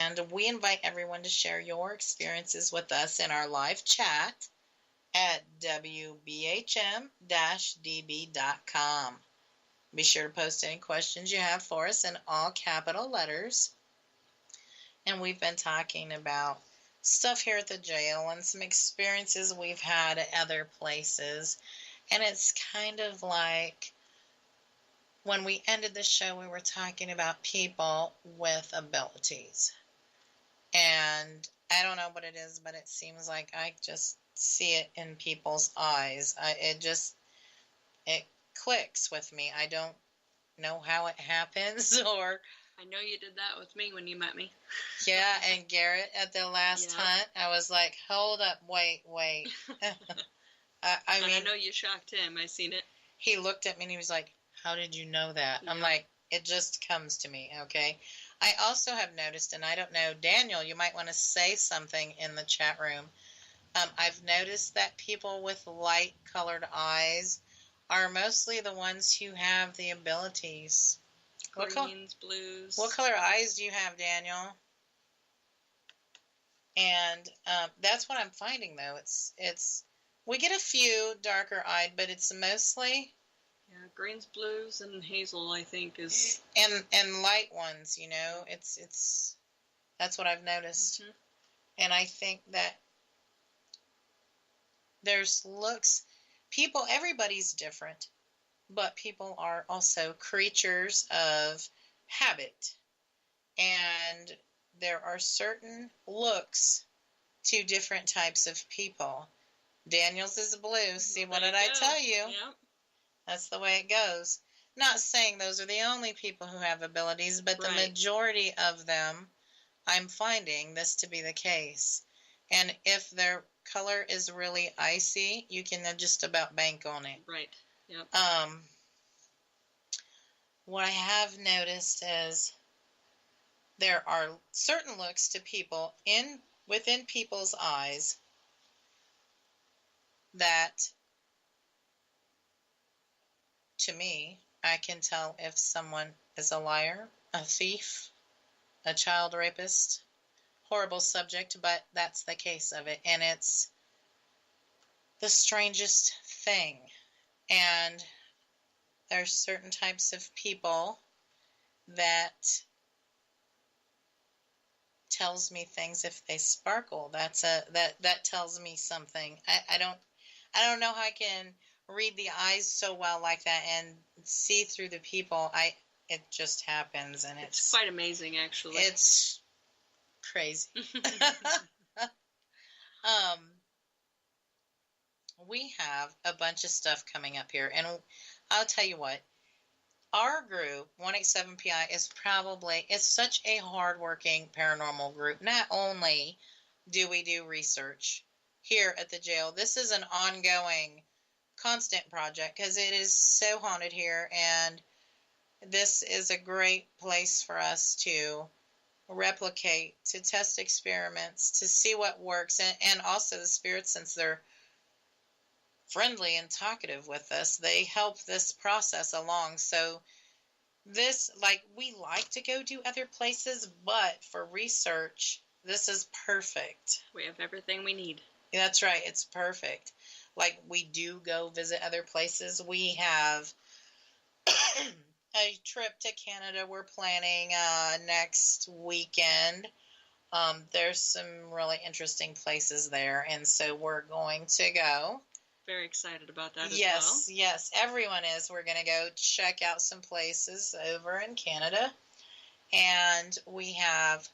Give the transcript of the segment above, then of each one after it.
And we invite everyone to share your experiences with us in our live chat at wbhm-db.com. Be sure to post any questions you have for us in all capital letters. And we've been talking about stuff here at the jail and some experiences we've had at other places. And it's kind of like when we ended the show, we were talking about people with abilities. And I don't know what it is, but it seems like I just see it in people's eyes. It clicks with me. I don't know how it happens, or I know you did that with me when you met me. Yeah, and Garrett at the last hunt, I was like, hold up, wait. I mean, I know you shocked him. I seen it. He looked at me and he was like, how did you know that? Yeah. I'm like, it just comes to me, okay? I also have noticed, and I don't know, Daniel, you might want to say something in the chat room. I've noticed that people with light-colored eyes are mostly the ones who have the abilities. Greens, blues. What color eyes do you have, Daniel? And that's what I'm finding, though. It's we get a few darker-eyed, but it's mostly... Yeah, greens, blues, and hazel, I think, is... And light ones, you know. It's that's what I've noticed. Mm-hmm. And I think that there's looks... People, everybody's different, but people are also creatures of habit. And there are certain looks to different types of people. Daniel's is blue. See, what did I tell you? Yep. That's the way it goes. Not saying those are the only people who have abilities, but the majority of them, I'm finding this to be the case. And if their color is really icy, you can just about bank on it. Right. Yep. What I have noticed is there are certain looks to people within people's eyes that, to me, I can tell if someone is a liar, a thief, a child rapist. Horrible subject, but that's the case of it. And it's the strangest thing. And there's certain types of people that tells me things if they sparkle. That tells me something. I don't know how I can read the eyes so well like that and see through the people. It just happens, and it's quite amazing, actually. It's crazy. We have a bunch of stuff coming up here, and I'll tell you what. Our group, 187PI, is such a hardworking paranormal group. Not only do we do research here at the jail, this is an ongoing, constant project because it is so haunted here, and this is a great place for us to replicate, to test experiments, to see what works, and also the spirits, since they're friendly and talkative with us, they help this process along. So this, we like to go to other places, but for research, this is perfect. We have everything we need. That's right, it's perfect. We do go visit other places. We have a trip to Canada we're planning next weekend. There's some really interesting places there, and so we're going to go. Very excited about that as well. Yes, everyone is. We're going to go check out some places over in Canada. And we have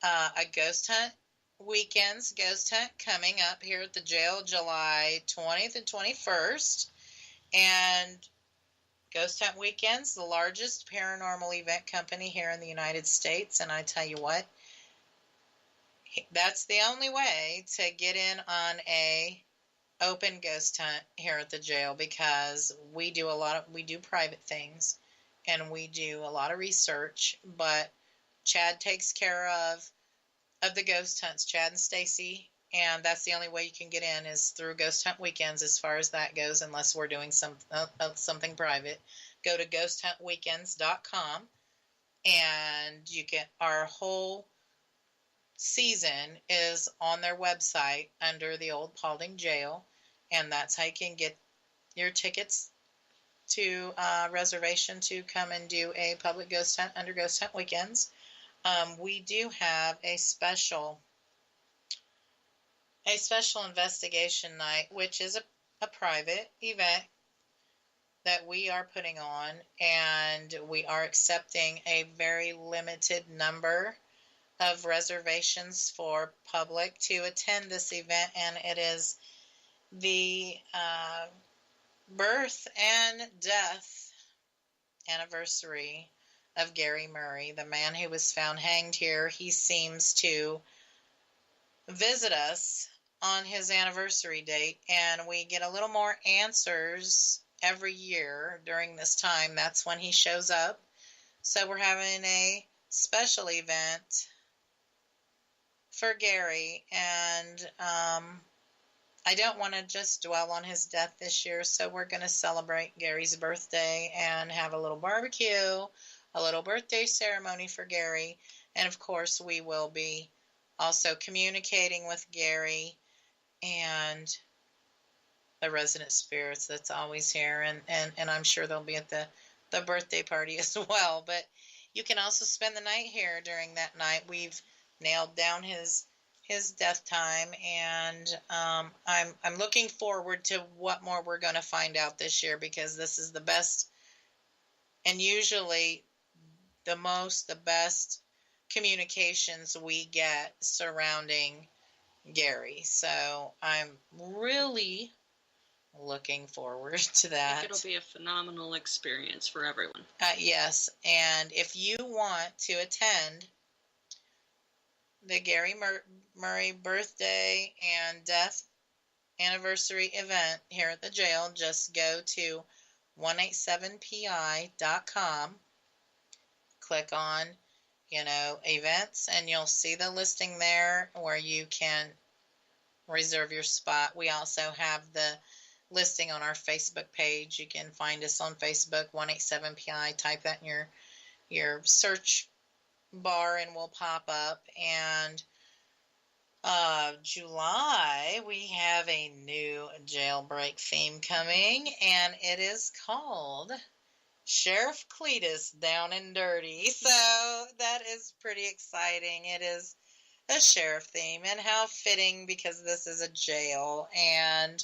a ghost hunt coming up here at the jail July 20th and 21st. And Ghost Hunt Weekend's the largest paranormal event company here in the United States. And I tell you what, that's the only way to get in on a open ghost hunt here at the jail, because we do private things and we do a lot of research, but Chad takes care of the ghost hunts, Chad and Stacy, and that's the only way you can get in is through Ghost Hunt Weekends as far as that goes, unless we're doing something private. Go to ghosthuntweekends.com and you can, our whole season is on their website under the old Paulding Jail, and that's how you can get your tickets to reservation to come and do a public ghost hunt under Ghost Hunt Weekends. We do have a special investigation night, which is a private event that we are putting on, and we are accepting a very limited number of reservations for public to attend this event, and it is the birth and death anniversary of Gary Murray, the man who was found hanged here. He seems to visit us on his anniversary date, and we get a little more answers every year during this time. That's when he shows up. So we're having a special event for Gary, and I don't want to just dwell on his death this year, so we're going to celebrate Gary's birthday and have a little barbecue, a little birthday ceremony for Gary, and of course we will be also communicating with Gary and the resident spirits that's always here, and I'm sure they'll be at the birthday party as well. But you can also spend the night here during that night. We've nailed down his death time, and I'm looking forward to what more we're going to find out this year, because this is the best, and usually the best communications we get surrounding Gary. So I'm really looking forward to that. I think it'll be a phenomenal experience for everyone. Yes, and if you want to attend the Gary Murray birthday and death anniversary event here at the jail, just go to 187pi.com, click on, events, and you'll see the listing there where you can reserve your spot. We also have the listing on our Facebook page. You can find us on Facebook, 187pi. Type that in your search bar and we'll pop up. And July, we have a new jailbreak theme coming, and it is called Sheriff Cletus Down and Dirty. So that is pretty exciting. It is a sheriff theme, and how fitting, because this is a jail, and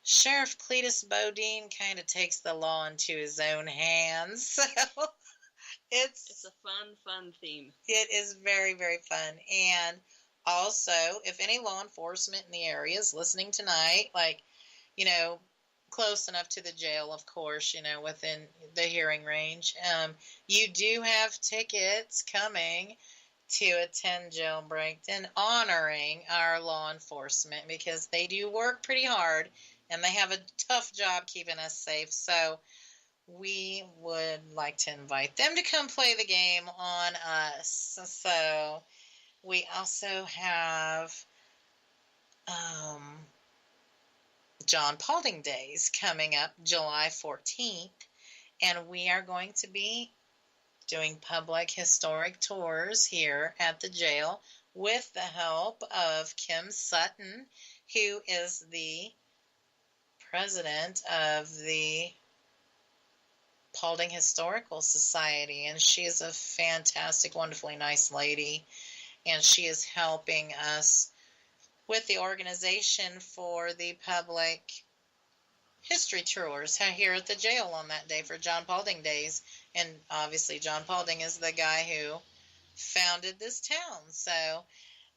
Sheriff Cletus Bodine kind of takes the law into his own hands. So it's a fun theme. It is very, very fun. And also, if any law enforcement in the area is listening tonight, close enough to the jail, of course, within the hearing range, you do have tickets coming to attend Jailbreak and honoring our law enforcement, because they do work pretty hard and they have a tough job keeping us safe. So we would like to invite them to come play the game on us. So we also have John Paulding Days coming up July 14th, and we are going to be doing public historic tours here at the jail with the help of Kim Sutton, who is the president of the Paulding Historical Society, and she is a fantastic, wonderfully nice lady, and she is helping us with the organization for the public history tours here at the jail on that day for John Paulding Days. And obviously John Paulding is the guy who founded this town. So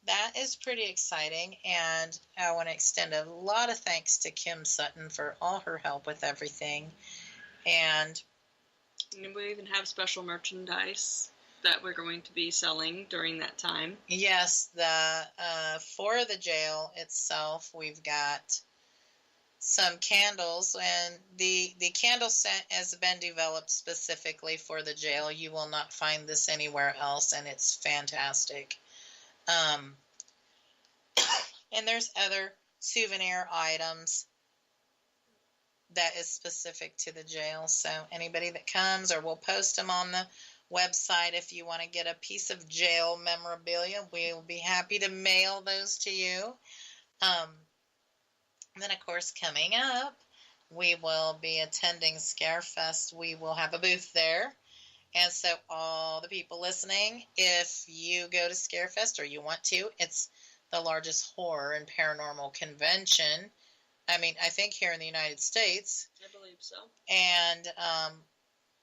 that is pretty exciting, and I want to extend a lot of thanks to Kim Sutton for all her help with everything. And we even have special merchandise that we're going to be selling during that time. Yes, for the jail itself, we've got some candles, and the candle scent has been developed specifically for the jail. You will not find this anywhere else, and it's fantastic. And there's other souvenir items that is specific to the jail. So anybody that comes, or we'll post them on the website if you want to get a piece of jail memorabilia. We'll be happy to mail those to you. Then, of course, coming up, we will be attending Scarefest. We will have a booth there. And so all the people listening, if you go to Scarefest or you want to, it's the largest horror and paranormal convention. I mean, I think here in the United States. I believe so. And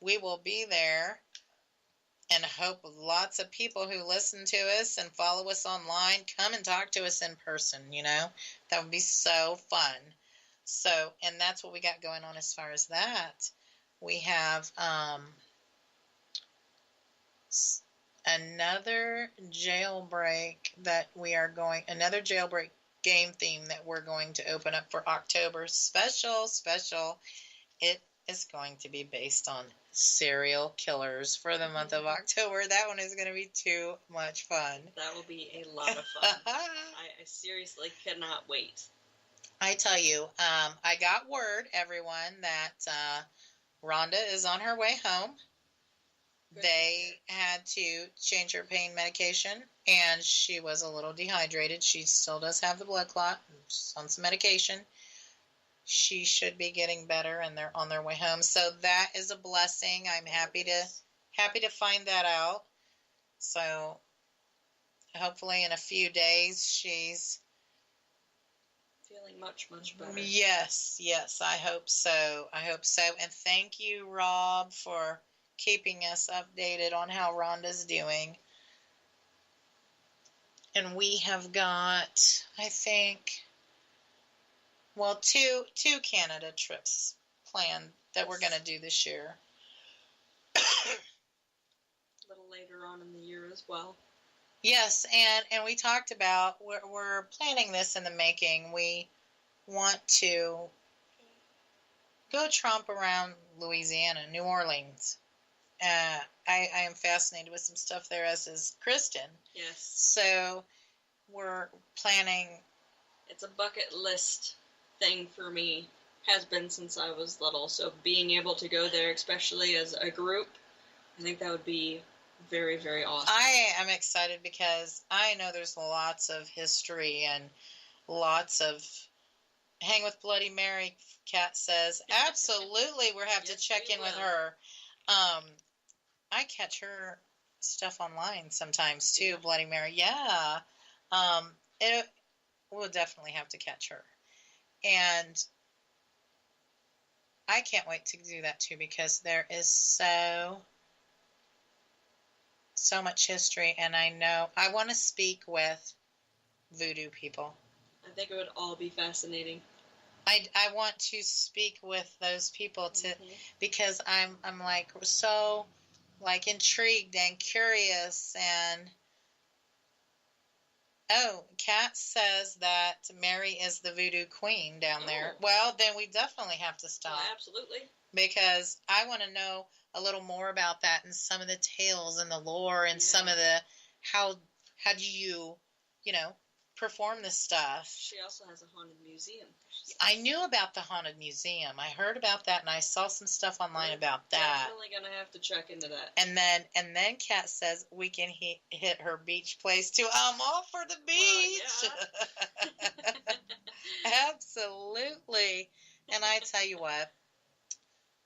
we will be there and hope lots of people who listen to us and follow us online come and talk to us in person, you know. That would be so fun. So, and that's what we got going on as far as that. We have another jailbreak game theme that we're going to open up for October. Special. It is going to be based on serial killers for the month of October. That one is going to be too much fun. That will be a lot of fun. I seriously cannot wait. I tell you, I got word, everyone, that Rhonda is on her way home. They had to change her pain medication, and she was a little dehydrated. She still does have the blood clot. She's on some medication. She should be getting better, and they're on their way home. So that is a blessing. I'm happy to find that out. So hopefully in a few days she's feeling much better. Yes, I hope so. And thank you, Rob, for keeping us updated on how Rhonda's doing. And we have got, I think, well, two Canada trips planned that we're going to do this year. A little later on in the year as well. Yes, and we talked about, we're planning this in the making. We want to go tromp around Louisiana, New Orleans. I am fascinated with some stuff there, as is Kristin. Yes. So we're planning. It's a bucket list thing for me. Has been since I was little. So being able to go there, especially as a group, I think that would be very, very awesome. I am excited because I know there's lots of history and lots of Hang with Bloody Mary, Kat says. Absolutely, we'll have to check in with her. I catch her stuff online sometimes too, Bloody Mary. Yeah. We'll definitely have to catch her. And I can't wait to do that too, because there is so much history, and I know I want to speak with voodoo people. I think it would all be fascinating. I want to speak with those people because I'm like so like intrigued and curious. And Kat says that Mary is the voodoo queen down there. Well, then we definitely have to stop. Well, absolutely. Because I want to know a little more about that and some of the tales and the lore and some of the how do you perform this stuff. She also has a haunted museum. I knew about the haunted museum. I heard about that, and I saw some stuff online about that. Definitely gonna have to check into that. And then Kat says we can hit her beach place too. I'm all for the beach. Yeah. Absolutely. And I tell you what,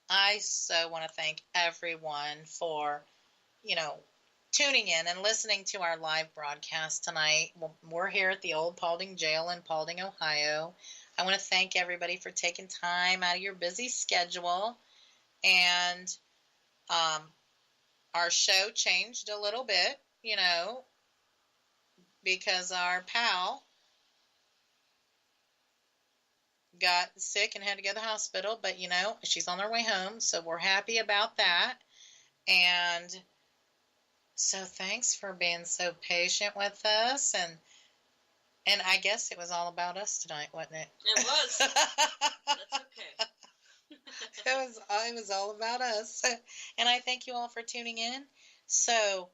I so want to thank everyone for, tuning in and listening to our live broadcast tonight. We're here at the old Paulding Jail in Paulding, Ohio. I want to thank everybody for taking time out of your busy schedule. And our show changed a little bit, because our pal got sick and had to go to the hospital. But, she's on her way home, so we're happy about that. And so thanks for being so patient with us, and I guess it was all about us tonight, wasn't it? It was. That's okay. It was all about us, and I thank you all for tuning in. So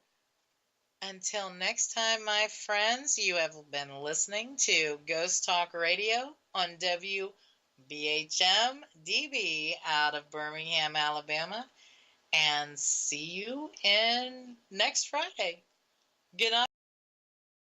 until next time, my friends, you have been listening to Ghost Talk Radio on WBHM DB out of Birmingham, Alabama. and see you in next Friday. Good night.